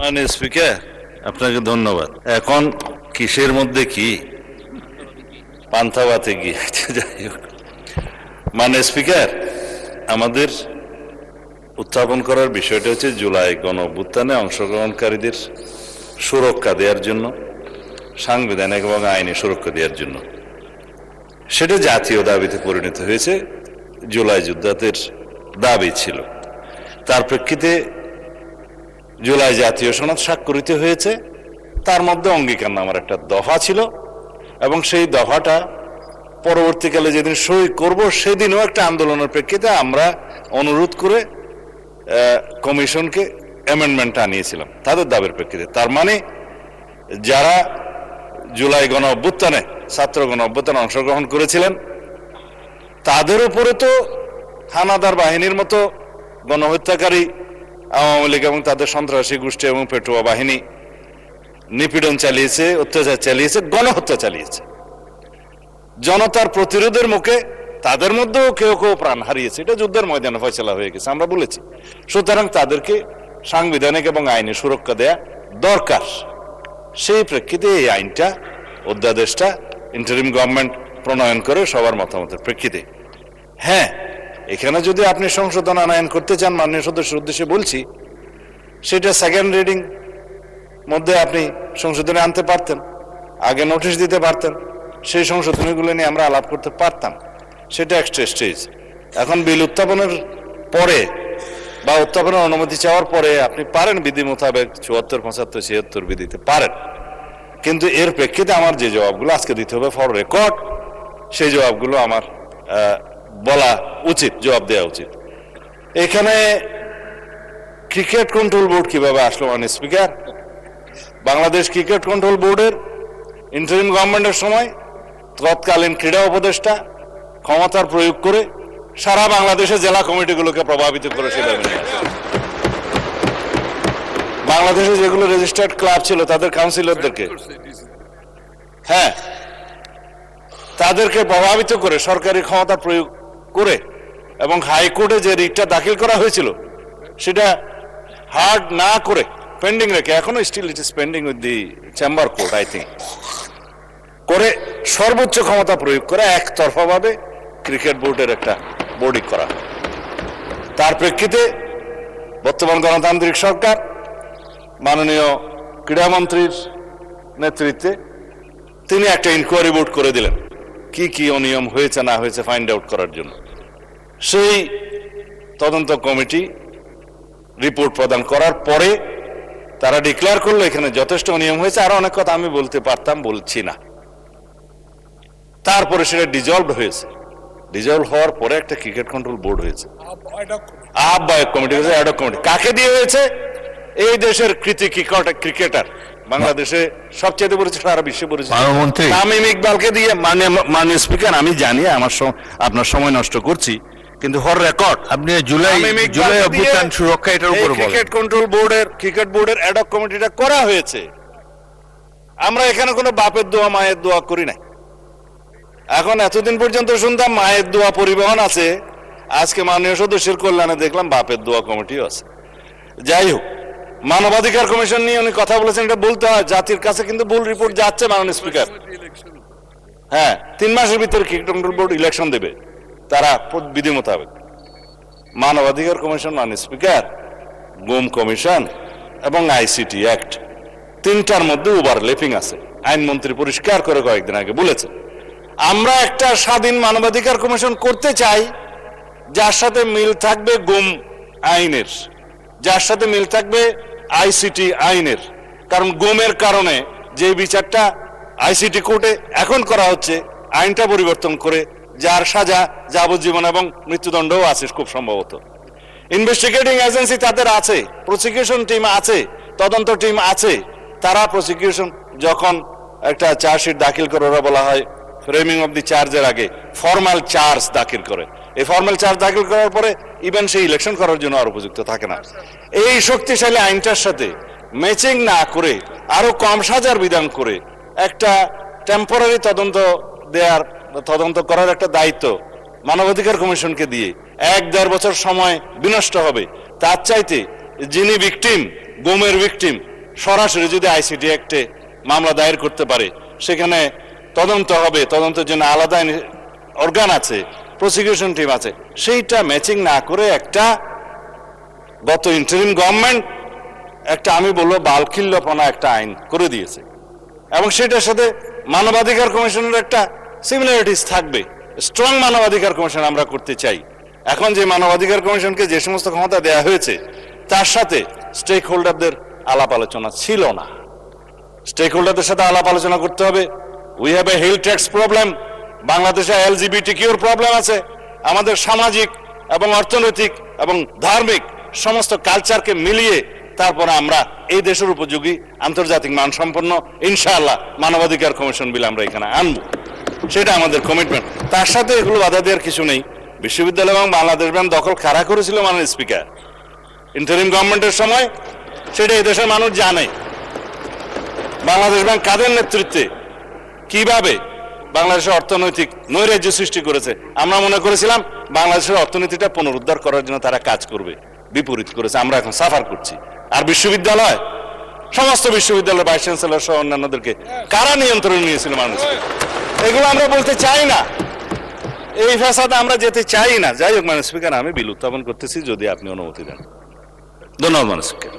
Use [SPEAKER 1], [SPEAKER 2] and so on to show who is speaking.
[SPEAKER 1] মাননীয় স্পিকার, আপনাকে ধন্যবাদ। এখন কিসের মধ্যে কি পান্থাবাতে গিয়ে যাই হোক, মাননীয় স্পিকার, আমাদের উত্থাপন করার বিষয়টা হচ্ছে জুলাই গণ অভ্যুত্থানে অংশগ্রহণকারীদের সুরক্ষা দেওয়ার জন্য, সাংবিধানিক এবং আইনি সুরক্ষা দেওয়ার জন্য। সেটা জাতীয় দাবিতে পরিণত হয়েছে। জুলাই যোদ্ধাদের দাবি ছিল, তার প্রেক্ষিতে জুলাই জাতীয় সনদ স্বাক্ষরিত হয়েছে। তার মধ্যে অঙ্গীকারনামার একটা দফা ছিল এবং সেই দফাটা পরবর্তীকালে যেদিন সই করব সেদিনও একটা আন্দোলনের প্রেক্ষিতে আমরা অনুরোধ করে কমিশনকে অ্যামেন্ডমেন্ট আনিয়েছিলাম তাদের দাবির প্রেক্ষিতে। তার মানে যারা জুলাই গণ অভ্যুত্থানে, ছাত্র গণ অভ্যুত্থানে অংশগ্রহণ করেছিলেন তাদের উপরে তো হানাদার বাহিনীর মতো গণহত্যাকারী আওয়ামী লীগ এবং তাদের সন্ত্রাসী গোষ্ঠী এবং পেটুয়া বাহিনী নিপীড়ন চালিয়েছে, অত্যাচার চালিয়েছে, গণহত্যা চালিয়েছে। জনতার প্রতিরোধের মুখে তাদের মধ্যেও কেউ কেউ প্রাণ হারিয়েছে। এটা যুদ্ধের ময়দানে ফয়সালা হয়ে গেছে, আমরা বলেছি। সুতরাং তাদেরকে সাংবিধানিক এবং আইনি সুরক্ষা দেয়া দরকার। সেই প্রেক্ষিতে এই আইনটা, অধ্যাদেশটা ইন্টারিম গভর্নমেন্ট প্রণয়ন করে সবার মতামতের প্রেক্ষিতে। হ্যাঁ, এখানে যদি আপনি সংশোধন আনয়ন করতে চান, মাননীয় সদস্যের উদ্দেশ্যে বলছি, সেটা সেকেন্ড রিডিং মধ্যে আপনি সংশোধনে আনতে পারতেন, আগে নোটিশ দিতে পারতেন, সেই সংশোধনীগুলো নিয়ে আমরা আলাপ করতে পারতাম। সেটা এক্সট্রা স্টেজ। এখন বিল উত্থাপনের পরে বা উত্থাপনের অনুমতি চাওয়ার পরে আপনি পারেন বিধি মোতাবেক ৭৪, ৭৫, ৭৬ বিধিতে পারেন, কিন্তু এর প্রেক্ষিতে আমার যে জবাবগুলো আজকে দিতে হবে ফর রেকর্ড, সেই জবাবগুলো আমার বলা উচিত, জবাব দেওয়া উচিত। এখানে ক্রিকেট কন্ট্রোল বোর্ড কিভাবে আসলো মাননীয় স্পিকার? বাংলাদেশ ক্রিকেট কন্ট্রোল বোর্ডের ইন্টারিম গভর্নমেন্টের সময় তৎকালীন ক্রীড়া উপদেষ্টা ক্ষমতার প্রয়োগ করে সারা বাংলাদেশের জেলা কমিটিগুলোকে প্রভাবিত করে সেভাবে নিয়ে আসে। বাংলাদেশে যেগুলো রেজিস্টার্ড ক্লাব ছিল তাদের কাউন্সিলরদেরকে, হ্যাঁ, তাদেরকে প্রভাবিত করে সরকারি ক্ষমতা প্রয়োগ করে এবং হাইকোর্টে যে রিটটা দাখিল করা হয়েছিল সেটা হার্ড না করে পেন্ডিং রেখে, এখনো still it is pending with the chamber court I think, করে সর্বোচ্চ ক্ষমতা প্রয়োগ করে একতরফাভাবে ক্রিকেট বোর্ডের একটা বোর্ডিং করা। তার প্রেক্ষিতে বর্তমান গণতান্ত্রিক সরকার মাননীয় ক্রীড়ামন্ত্রীর নেতৃত্বে তিনি একটা ইনকোয়ারি বোর্ড করে দিলেন কি কি অনিয়ম হয়েছে না হয়েছে ফাইন্ড আউট করার জন্য। সেই তদন্ত কমিটি রিপোর্ট প্রদান করার পরে তারা ডিক্লেয়ার করলো এখানে যথেষ্ট অনিয়ম হয়েছে। আরো অনেক কথা আমি বলতে পারতাম, বলছি না। তারপরে সেটা ডিজলভ হয়েছে। ডিজলভ হওয়ার পরে একটা ক্রিকেট কন্ট্রোল বোর্ড হয়েছে, আহ্বায়ক কমিটি হয়েছে, অ্যাডক কমিটি। কাকে দিয়ে হয়েছে? এই দেশের কৃতি ক্রিকেটার, বাংলাদেশে সবচেয়ে পরিচিত, সারা বিশ্বে পরিচিত তামিম ইকবালকে দিয়ে। মাননীয় স্পিকার, আমি জানি আপনার সময় নষ্ট করছি, কিন্তু ফর রেকর্ড আপনি জুলাই অভ্যুত্থান সুরক্ষা এটার উপর ক্রিকেট কন্ট্রোল বোর্ডের, ক্রিকেট বোর্ডের অ্যাডক কমিটিটা করা হয়েছে। আমরা এখানে কোনো বাপের দোয়া মায়ের দোয়া করি নাই। এখন এতদিন পর্যন্ত শুনতাম মায়ের দোয়া পরিবহন আছে, আজকে মাননীয় সদস্যের কল্যাণে দেখলাম বাপের দোয়া কমিটিও আছে। যাই হোক, মানবাধিকার কমিশন নিয়ে উনি কথা বলেছেন, এটা বলতে হয়, জাতির কাছে কিন্তু ভুল রিপোর্ট যাচ্ছে মাননীয় স্পিকার। হ্যাঁ, ৩ মাসের ভিতরে ক্রিকেট কন্ট্রোল বোর্ড ইলেকশন দেবে তারা বিধি মোতাবেক। মানবাধিকার কমিশন মাননীয় স্পিকার, গুম কমিশন এবং আইসিটি অ্যাক্ট, তিনটার মধ্যে ওভারল্যাপিং আছে। আইনমন্ত্রী পরিষ্কার করে কয়েকদিন আগে বলেছেন, আমরা একটা স্বাধীন মানবাধিকার কমিশন করতে চাই যার সাথে মিল থাকবে গুম আইনের, যার সাথে মিল থাকবে আইসিটি আইনের। কারণ গুমের কারণে যে বিচারটা আইসিটি কোর্টে এখন করা হচ্ছে, আইনটা পরিবর্তন করে, যার সাজা যাবজ্জীবন এবং মৃত্যুদণ্ডও আছে খুব সম্ভবত। ইনভেস্টিগেটিং এজেন্সি তাদের আছে, প্রসিকিউশন টিম আছে, তদন্ত টিম আছে। তারা প্রসিকিউশন যখন একটা চার্জশিট দাখিল করে, ওরা বলা হয় ফ্রেমিং অব দি চার্জের আগে ফর্মাল চার্জ দাখিল করে। এই ফর্মাল চার্জ দাখিল করার পরে ইভেন সেই ইলেকশন করার জন্য আর উপযুক্ত থাকে না। এই শক্তিশালী আইনটার সাথে ম্যাচিং না করে আরো কম সাজার বিধান করে একটা টেম্পোরারি তদন্ত করার একটা দায়িত্ব মানবাধিকার কমিশনকে দিয়ে ১-১.৫ বছর সময় বিনষ্ট হবে। তার চাইতে যিনি ভিকটিম, গুমের ভিকটিম, সরাসরি যদি আইসিটি অ্যাক্টে মামলা দায়ের করতে পারে, সেখানে তদন্ত হবে, তদন্তের জন্য আলাদা অর্গান আছে, প্রসিকিউশন টিম আছে, সেইটা ম্যাচিং না করে একটা গত ইন্টারিম গভর্নমেন্ট একটা আমি বলবো বালখিল্যপনা একটা আইন করে দিয়েছে, এবং সেটার সাথে মানবাধিকার কমিশনের একটা সিমিলারিটিস থাকবে। স্ট্রং মানবাধিকার কমিশন আমরা করতে চাই। এখন যে মানবাধিকার কমিশনকে যে সমস্ত ক্ষমতা দেওয়া হয়েছে তার সাথে স্টেক হোল্ডারদের আলাপ আলোচনা ছিল না। স্টেক হোল্ডারদের সাথে আলাপ আলোচনা করতে হবে। We have a health tax problem, বাংলাদেশে এলজিবিটিকিউর প্রবলেম আছে, আমাদের সামাজিক এবং অর্থনৈতিক এবং ধার্মিক সমস্ত কালচারকে মিলিয়ে তারপরে আমরা এই দেশের উপযোগী আন্তর্জাতিক মানসম্পন্ন ইনশাআল্লাহ মানবাধিকার কমিশন বিল আমরা এখানে আনবো, সেটা আমাদের কমিটমেন্ট। তার সাথে এগুলো বাধা দেওয়ার কিছু নেই। বিশ্ববিদ্যালয় এবং বাংলাদেশ ব্যাংক দখল কারা করেছিল মাননীয় স্পিকার ইন্টারিম গভর্নমেন্টের সময়, সেটা এই দেশের মানুষ জানে। বাংলাদেশ ব্যাংক কাদের নেতৃত্বে কিভাবে বাংলাদেশের অর্থনৈতিক নৈরাজ্য সৃষ্টি করেছে, আমরা মনে করেছিলাম বাংলাদেশের অর্থনীতিটা পুনরুদ্ধার করার জন্য তারা কাজ করবে, বিপরীত করেছে। আমরা এখন সাফার করছি। আর বিশ্ববিদ্যালয়, সমস্ত বিশ্ববিদ্যালয়ের ভাইস চ্যান্সেলর সহ অন্যান্যদেরকে কারা নিয়ন্ত্রণে নিয়েছিল মানুষ, এগুলো আমরা বলতে চাই না। এই ফ্যাসাদে আমরা যেতে চাই না। যাই হোক, মানে স্পিকার, আমি বিল উত্থাপন করতেছি যদি আপনি অনুমতি দেন। ধন্যবাদ, মানে স্পিকার।